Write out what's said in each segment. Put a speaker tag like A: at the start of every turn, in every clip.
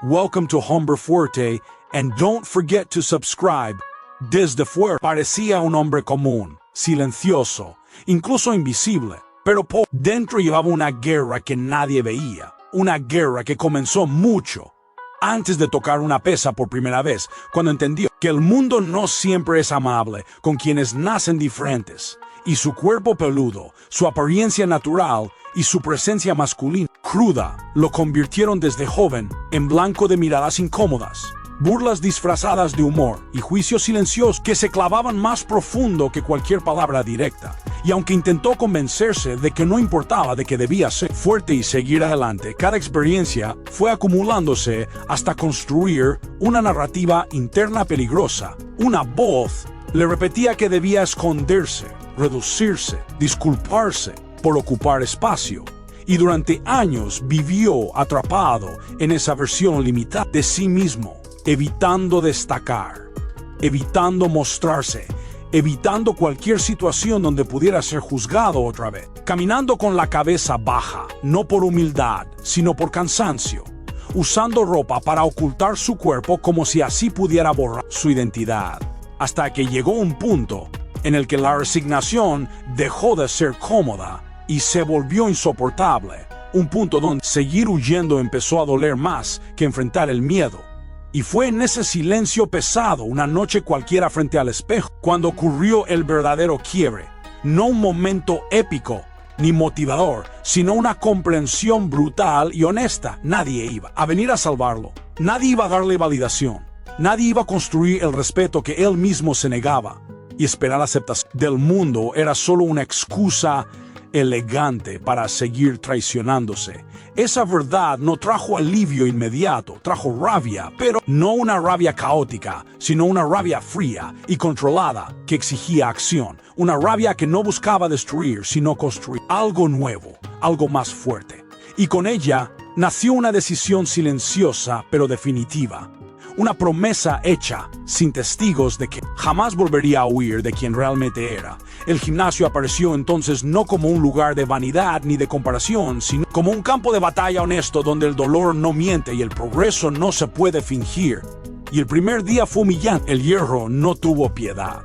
A: Welcome to Hombre Fuerte, and don't forget to subscribe. Desde fuera parecía un hombre común, silencioso, incluso invisible, pero por dentro llevaba una guerra que nadie veía, una guerra que comenzó mucho antes de tocar una pesa por primera vez, cuando entendió que el mundo no siempre es amable con quienes nacen diferentes, y su cuerpo peludo, su apariencia natural y su presencia masculina cruda lo convirtieron desde joven en blanco de miradas incómodas, burlas disfrazadas de humor y juicios silenciosos que se clavaban más profundo que cualquier palabra directa. Y aunque intentó convencerse de que no importaba, de que debía ser fuerte y seguir adelante, cada experiencia fue acumulándose hasta construir una narrativa interna peligrosa. Una voz le repetía que debía esconderse, reducirse, disculparse por ocupar espacio. Y durante años vivió atrapado en esa versión limitada de sí mismo, evitando destacar, evitando mostrarse, evitando cualquier situación donde pudiera ser juzgado otra vez, caminando con la cabeza baja, no por humildad, sino por cansancio, usando ropa para ocultar su cuerpo como si así pudiera borrar su identidad, hasta que llegó un punto en el que la resignación dejó de ser cómoda y se volvió insoportable, un punto donde seguir huyendo empezó a doler más que enfrentar el miedo. Y fue en ese silencio pesado, una noche cualquiera frente al espejo, cuando ocurrió el verdadero quiebre. No un momento épico ni motivador, sino una comprensión brutal y honesta. Nadie iba a venir a salvarlo. Nadie iba a darle validación. Nadie iba a construir el respeto que él mismo se negaba. Y esperar la aceptación del mundo era solo una excusa elegante para seguir traicionándose. Esa verdad no trajo alivio inmediato, trajo rabia, pero no una rabia caótica, sino una rabia fría y controlada que exigía acción. Una rabia que no buscaba destruir, sino construir algo nuevo, algo más fuerte. Y con ella nació una decisión silenciosa pero definitiva. Una promesa hecha sin testigos de que jamás volvería a huir de quien realmente era. El gimnasio apareció entonces no como un lugar de vanidad ni de comparación, sino como un campo de batalla honesto donde el dolor no miente y el progreso no se puede fingir. Y el primer día fue humillante. El hierro no tuvo piedad.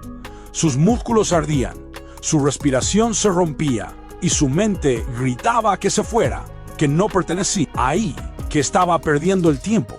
A: Sus músculos ardían, su respiración se rompía y su mente gritaba que se fuera, que no pertenecía ahí, que estaba perdiendo el tiempo.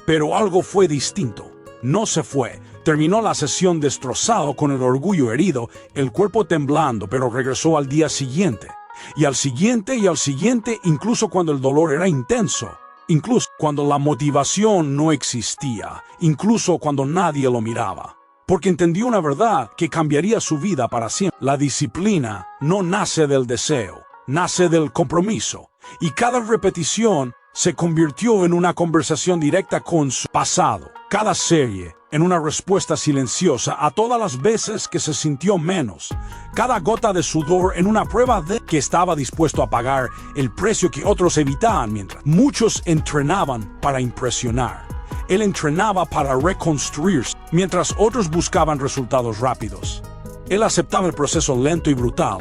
A: Pero algo fue distinto. No se fue. Terminó la sesión destrozado, con el orgullo herido, el cuerpo temblando, pero regresó al día siguiente. Y al siguiente y al siguiente, incluso cuando el dolor era intenso. Incluso cuando la motivación no existía. Incluso cuando nadie lo miraba. Porque entendió una verdad que cambiaría su vida para siempre. La disciplina no nace del deseo, nace del compromiso. Y cada repetición se convirtió en una conversación directa con su pasado. Cada serie en una respuesta silenciosa a todas las veces que se sintió menos. Cada gota de sudor en una prueba de que estaba dispuesto a pagar el precio que otros evitaban, mientras muchos entrenaban para impresionar. Él entrenaba para reconstruirse, mientras otros buscaban resultados rápidos. Él aceptaba el proceso lento y brutal.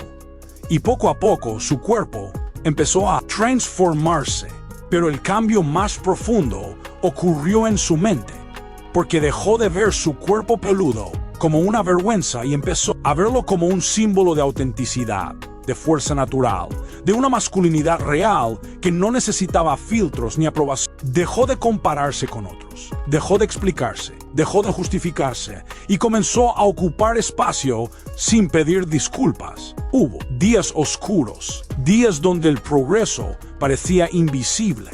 A: Y poco a poco su cuerpo empezó a transformarse. Pero el cambio más profundo ocurrió en su mente, porque dejó de ver su cuerpo peludo como una vergüenza y empezó a verlo como un símbolo de autenticidad, de fuerza natural, de una masculinidad real que no necesitaba filtros ni aprobación. Dejó de compararse con otros, dejó de explicarse, dejó de justificarse y comenzó a ocupar espacio sin pedir disculpas. Hubo días oscuros, días donde el progreso parecía invisible,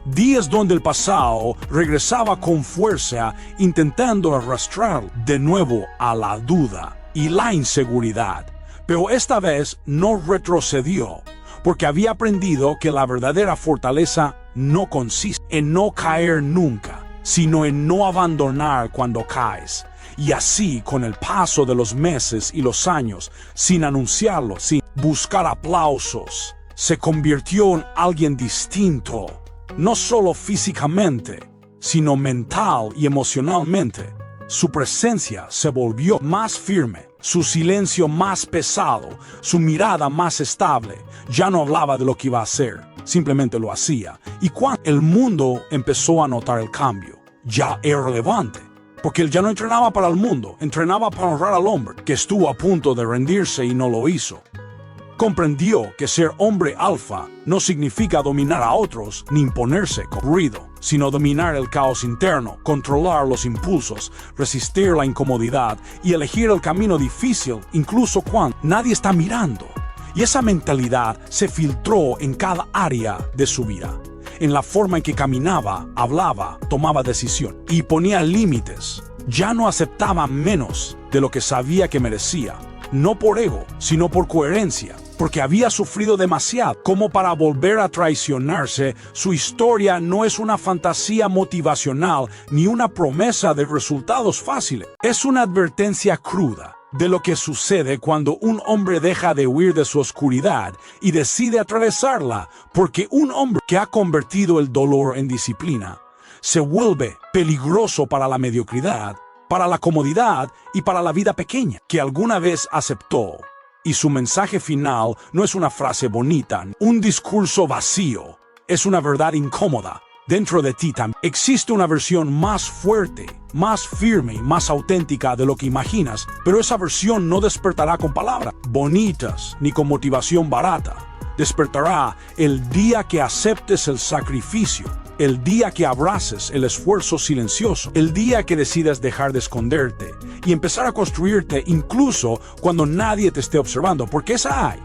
A: días donde el pasado regresaba con fuerza intentando arrastrar de nuevo a la duda y la inseguridad. Pero esta vez no retrocedió, porque había aprendido que la verdadera fortaleza no consiste en no caer nunca, sino en no abandonar cuando caes. Y así, con el paso de los meses y los años, sin anunciarlo, sin buscar aplausos, se convirtió en alguien distinto, no solo físicamente, sino mental y emocionalmente. Su presencia se volvió más firme, su silencio más pesado, su mirada más estable. Ya no hablaba de lo que iba a hacer, simplemente lo hacía. Y cuando el mundo empezó a notar el cambio, ya era relevante. Porque él ya no entrenaba para el mundo, entrenaba para honrar al hombre, que estuvo a punto de rendirse y no lo hizo. Comprendió que ser hombre alfa no significa dominar a otros ni imponerse con ruido, sino dominar el caos interno, controlar los impulsos, resistir la incomodidad y elegir el camino difícil incluso cuando nadie está mirando. Y esa mentalidad se filtró en cada área de su vida, en la forma en que caminaba, hablaba, tomaba decisión y ponía límites. Ya no aceptaba menos de lo que sabía que merecía, no por ego, sino por coherencia, porque había sufrido demasiado como para volver a traicionarse. Su historia no es una fantasía motivacional ni una promesa de resultados fáciles. Es una advertencia cruda de lo que sucede cuando un hombre deja de huir de su oscuridad y decide atravesarla, porque un hombre que ha convertido el dolor en disciplina se vuelve peligroso para la mediocridad, para la comodidad y para la vida pequeña que alguna vez aceptó. Y su mensaje final no es una frase bonita, un discurso vacío, es una verdad incómoda. Dentro de ti también existe una versión más fuerte, más firme, más auténtica de lo que imaginas, pero esa versión no despertará con palabras bonitas ni con motivación barata. Despertará el día que aceptes el sacrificio, el día que abraces el esfuerzo silencioso, el día que decidas dejar de esconderte y empezar a construirte incluso cuando nadie te esté observando, porque esa hay.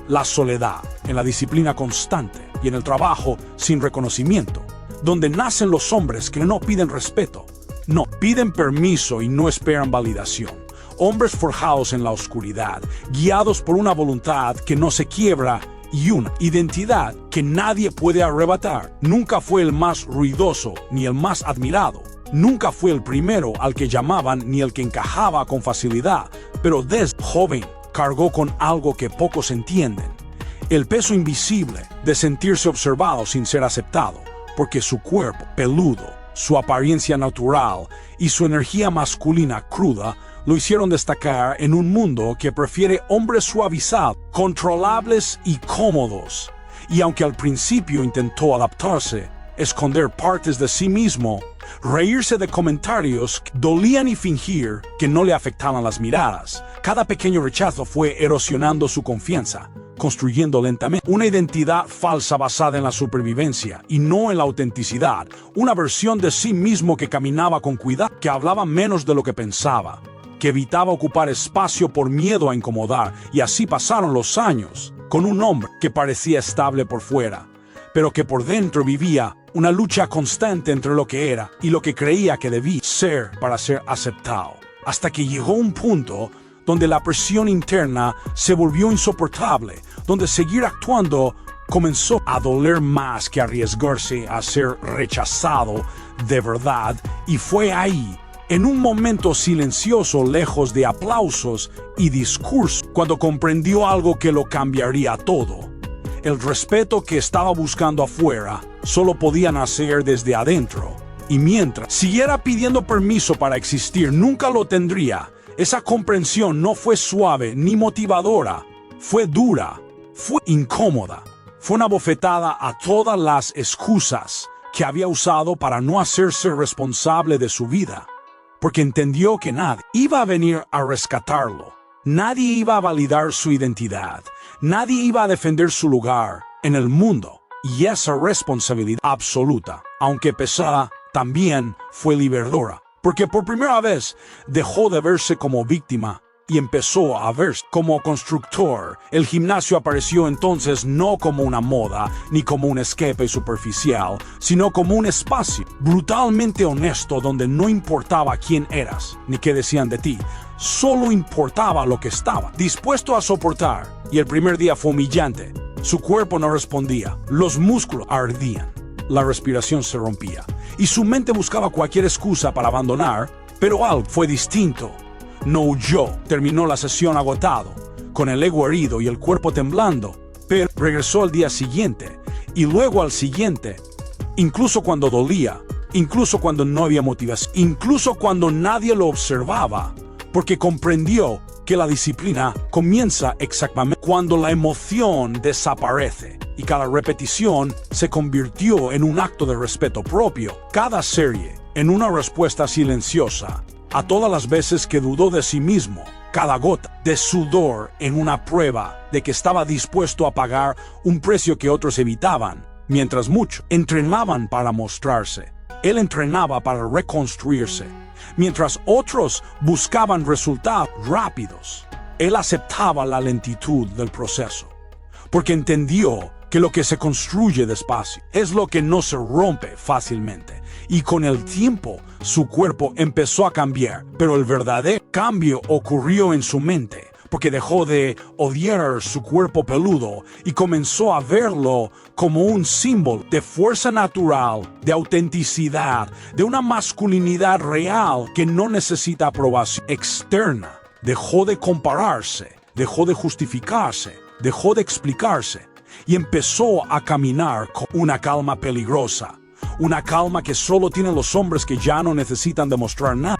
A: La soledad, en la disciplina constante y en el trabajo sin reconocimiento, donde nacen los hombres que no piden respeto, no, piden permiso y no esperan validación. Hombres forjados en la oscuridad, guiados por una voluntad que no se quiebra y una identidad que nadie puede arrebatar. Nunca fue el más ruidoso ni el más admirado. Nunca fue el primero al que llamaban ni el que encajaba con facilidad, pero desde joven cargó con algo que pocos entienden: el peso invisible de sentirse observado sin ser aceptado, porque su cuerpo peludo, su apariencia natural y su energía masculina cruda lo hicieron destacar en un mundo que prefiere hombres suavizados, controlables y cómodos. Y aunque al principio intentó adaptarse, esconder partes de sí mismo, reírse de comentarios que dolían y fingir que no le afectaban las miradas, cada pequeño rechazo fue erosionando su confianza, construyendo lentamente una identidad falsa basada en la supervivencia y no en la autenticidad, una versión de sí mismo que caminaba con cuidado, que hablaba menos de lo que pensaba, que evitaba ocupar espacio por miedo a incomodar. Y así pasaron los años, con un hombre que parecía estable por fuera, pero que por dentro vivía una lucha constante entre lo que era y lo que creía que debía ser para ser aceptado, hasta que llegó un punto donde la presión interna se volvió insoportable, donde seguir actuando comenzó a doler más que arriesgarse a ser rechazado de verdad. Y fue ahí, en un momento silencioso, lejos de aplausos y discursos, cuando comprendió algo que lo cambiaría todo. El respeto que estaba buscando afuera solo podía nacer desde adentro, y mientras siguiera pidiendo permiso para existir, nunca lo tendría. Esa comprensión no fue suave ni motivadora, fue dura, fue incómoda, fue una bofetada a todas las excusas que había usado para no hacerse responsable de su vida, porque entendió que nadie iba a venir a rescatarlo, nadie iba a validar su identidad, nadie iba a defender su lugar en el mundo, y esa responsabilidad absoluta, aunque pesada, también fue liberadora. Porque por primera vez dejó de verse como víctima y empezó a verse como constructor. El gimnasio apareció entonces no como una moda ni como un escape superficial, sino como un espacio brutalmente honesto donde no importaba quién eras ni qué decían de ti. Solo importaba lo que estaba dispuesto a soportar. Y el primer día fue humillante. Su cuerpo no respondía, los músculos ardían, la respiración se rompía y su mente buscaba cualquier excusa para abandonar, pero algo fue distinto. No huyó, terminó la sesión agotado, con el ego herido y el cuerpo temblando, pero regresó al día siguiente y luego al siguiente, incluso cuando dolía, incluso cuando no había motivación, incluso cuando nadie lo observaba, porque comprendió que la disciplina comienza exactamente cuando la emoción desaparece. y cada repetición se convirtió en un acto de respeto propio. Cada serie en una respuesta silenciosa a todas las veces que dudó de sí mismo. Cada gota de sudor en una prueba de que estaba dispuesto a pagar un precio que otros evitaban. Mientras muchos entrenaban para mostrarse, él entrenaba para reconstruirse. Mientras otros buscaban resultados rápidos, él aceptaba la lentitud del proceso, porque entendió que lo que se construye despacio es lo que no se rompe fácilmente. Y con el tiempo, su cuerpo empezó a cambiar, pero el verdadero cambio ocurrió en su mente, porque dejó de odiar su cuerpo peludo y comenzó a verlo como un símbolo de fuerza natural, de autenticidad, de una masculinidad real que no necesita aprobación externa. Dejó de compararse, dejó de justificarse, dejó de explicarse y empezó a caminar con una calma peligrosa, una calma que solo tienen los hombres que ya no necesitan demostrar nada.